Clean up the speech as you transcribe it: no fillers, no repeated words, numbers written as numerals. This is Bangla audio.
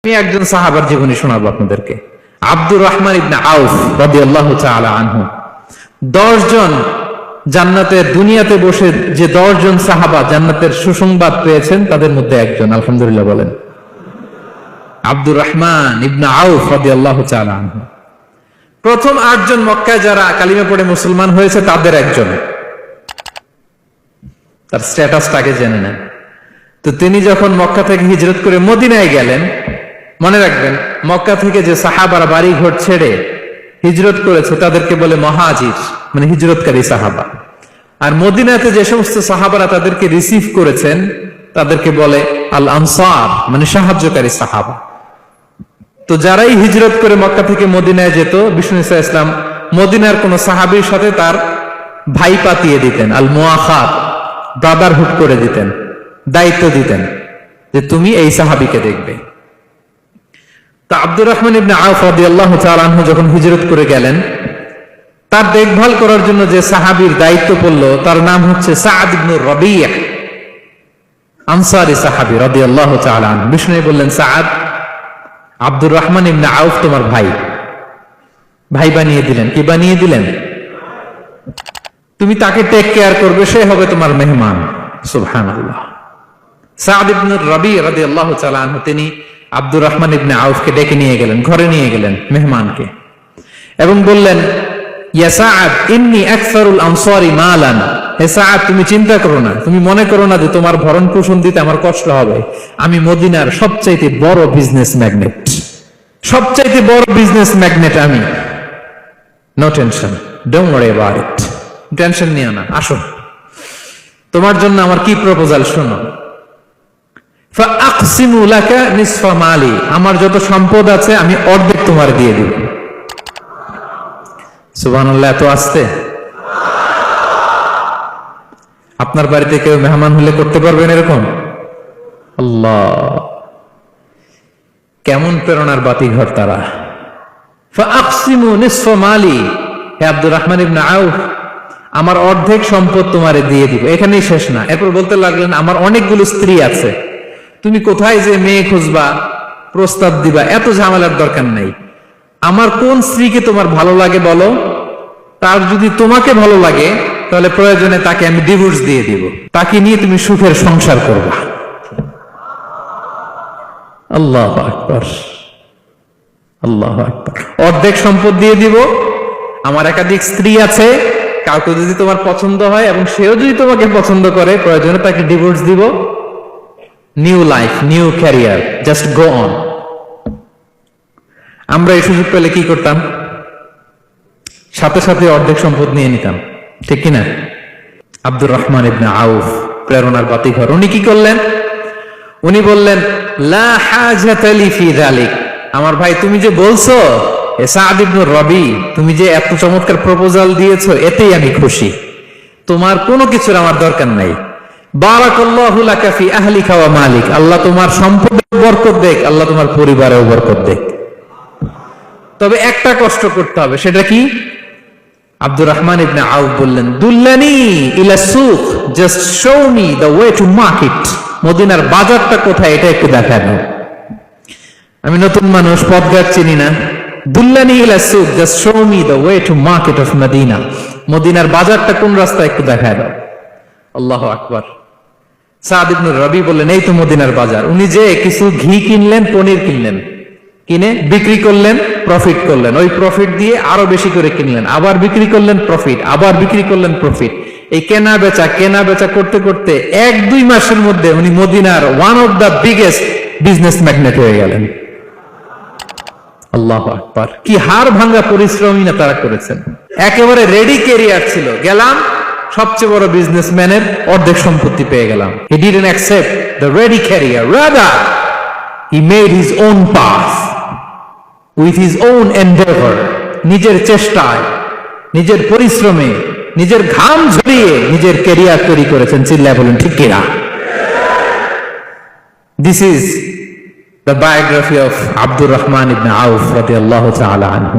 আমি একজন সাহাবার জীবনী শোনাবো আপনাদেরকে। আব্দুর রহমান ইবনে আউফ রাদিয়াল্লাহু তাআলা আনহু। 10 জন জান্নাতের দুনিয়াতে বসে যে 10 জন সাহাবা জান্নাতের সুসংবাদ পেয়েছেন তাদের মধ্যে একজন, আলহামদুলিল্লাহ বলেন। আব্দুর রহমান ইবনে আউফ রাদিয়াল্লাহু তাআলা আনহু প্রথম 8 জন মক্কায় যারা কালিমা পড়ে মুসলমান হয়েছে তাদের একজন। তার স্ট্যাটাসটাকে জেনে নেন। তো তিনি যখন মক্কা থেকে হিজরত করে মদিনায় গেলেন, মনে রাখবেন মক্কা থেকে যে সাহাবারা বাড়ি ঘর ছেড়ে হিজরত করেছে তাদেরকে বলে মুহাজির, মানে হিজরতকারী সাহাবা। আর মদিনাতে যে সমস্ত সাহাবারা তাদেরকে রিসিভ করেছেন তাদেরকে বলে আল আনসার, মানে সাহায্যকারী সাহাবা। তো যারাই হিজরত করে মক্কা থেকে মদিনায় যেত, বিষ্ণু ইসা ইসলাম মদিনার কোন সাহাবীর সাথে তার ভাই পাতিয়ে দিতেন, আল মুআখাত, ব্রাদারহুড করে দিতেন, দায়িত্ব দিতেন যে তুমি এই সাহাবীকে দেখবে। তা আব্দুর রহমান ইবনে আউফ রাদিয়াল্লাহু তাআলা আনহু যখন হিজরত করে গেলেন, তার দেখভাল করার জন্য যে সাহাবীর দায়িত্ব পড়ল তার নাম হচ্ছে সাআদ ইবনে রাবী', আনসারী সাহাবী রাদিয়াল্লাহু তাআলা আনহু। বিষ্ণু বললেন, সাআদ, আব্দুর রহমান ইবনে আউফ তোমার ভাই, ভাই বানিয়ে দিলেন। কি বানিয়ে দিলেন? তুমি তাকে টেক কেয়ার করবে, সে হবে তোমার মেহমান। সুবহানাল্লাহ। সাআদ ইবনে রাবী' রাদিয়াল্লাহু তাআলা আনহু তিনি আব্দুর রহমান ইবনে আউফকে ডেকে নিয়ে গেলেন, ঘরে নিয়ে গেলেন মেহমানকে, এবং বললেন, ইয়া সাআদ ইন্নী আকসারুল আনসারি মালান। হে সাআদ, তুমি চিন্তা করো না, তুমি মনে করো না যে তোমার ভরণ পোষণ দিতে আমার কষ্ট হবে। আমি মদিনার সবচাইতে বড় বিজনেস ম্যাগনেট, সবচাইতে বড় বিজনেস ম্যাগনেট আমি। No tension, don't worry about it. Tension নিও না, আসো, তোমার জন্য আমার কি প্রপোজাল শোনো। ফাআকসিমু লাকা নিসফা মালি, আমার যত সম্পদ আছে আমি অর্ধেক তোমার দিয়ে দিব। সুবহানাল্লাহ। এত আসতে আপনার বাড়িতে কেউ মেহমান হলে করতে পারবেন এরকম? আল্লাহ, কেমন প্রেরণার বাতি ঘর তারা। ফাআকসিমু নিসফা মালি, হে আব্দুর রহমান ইবনে আউফ, আমার অর্ধেক সম্পদ তোমারে দিয়ে দিব। এখানেই শেষ না, এরপর বলতে লাগলেন, আমার অনেকগুলো স্ত্রী আছে, তুমি কোথায় যে মেয়ে খুঁজবা, প্রস্তাব দিবা, এত ঝামেলার দরকার নাই। আমার কোন স্ত্রীকে তোমার ভালো লাগে বলো, তার যদি তোমাকে ভালো লাগে তাহলে প্রয়োজনে তাকে আমি ডিভোর্স দিয়ে দিব, তাকে নিয়ে তুমি সুখের সংসার করবা। আল্লাহু আকবার, আল্লাহু আকবার। অর্ধেক সম্পদ দিয়ে দিব, আমার একাধিক স্ত্রী আছে, কাউকে যদি তোমার পছন্দ হয় এবং সেও যদি তোমাকে পছন্দ করে প্রয়োজনে তাকে ডিভোর্স দিব। New life, new career, just go on. আমরা এই সুযোগ পেলে কি করতাম? সাথে সাথে অর্ধেক সম্পদ নিয়ে নিতাম, ঠিক কিনা? আব্দুর রহমান ইবনে আউফ প্রেরণার বাতিঘর। উনি কি করলেন? উনি বললেন, লা হাজাতা লি ফি যালিক। আমার ভাই, তুমি যে বলছো এ সাআদ ইবনে রাবী, তুমি যে এত চমৎকার প্রপোজাল দিয়েছো, এতেই আমি খুশি। তোমার কোনো কিছুর আমার দরকার নাই। বারাকাল্লাহু লাকা ফি আহলিকা ওয়া মালিক। আল্লাহ তোমার সম্পদে বরকত দেখ, আল্লাহ তোমার পরিবারেও বরকত দেখ। তবে একটা কষ্ট করতে হবে, সেটা কি? আব্দুর রহমান ইবনে আউফ বললেন, দুল্লানি ইলা সুক, just show me the way to market. মদিনার বাজারটা কোথায় এটা একটু দেখায় দাও। আমি নতুন মানুষ, পথঘাট চিনি না। দুল্লানি ইলা সুক, just show me the way to market of Medina. মদিনার বাজারটা কোন রাস্তা একটু দেখায় দাও। আল্লাহু আকবার। সাআদ ইবনে রাবী বললেন, এই তো মদিনার বাজার। উনি যে কিছু ঘি কিনলেন, পনির কিনলেন, কিনে বিক্রি করলেন, প্রফিট করলেন। ওই প্রফিট দিয়ে আরো বেশি করে কিনলেন, আবার বিক্রি করলেন, প্রফিট, আবার বিক্রি করলেন, প্রফিট। এই কেনা বেচা করতে করতে 1-2 মাসের মধ্যে উনি মদিনার one of the biggest business magnate হয়ে গেলেন। আল্লাহু আকবার। কি হাড় ভাঙা পরিশ্রমই না তারা করেছেন। একেবারে রেডি ক্যারিয়ার ছিল, গেলাম সবচেয়ে বড় বিজনেসম্যানের অর্ধেক সম্পত্তি পেয়ে গেলাম। He didn't accept the ready career, rather he made his own path with his own endeavor. নিজের চেষ্টায়, নিজের পরিশ্রমে, নিজের ঘাম ঝরিয়ে নিজের ক্যারিয়ার তৈরি করেছেন। চিল্লায় বলেন ঠিক কিনা? This is the biography of Abdul Rahman ibn Auf radiyallahu ta'ala anhu.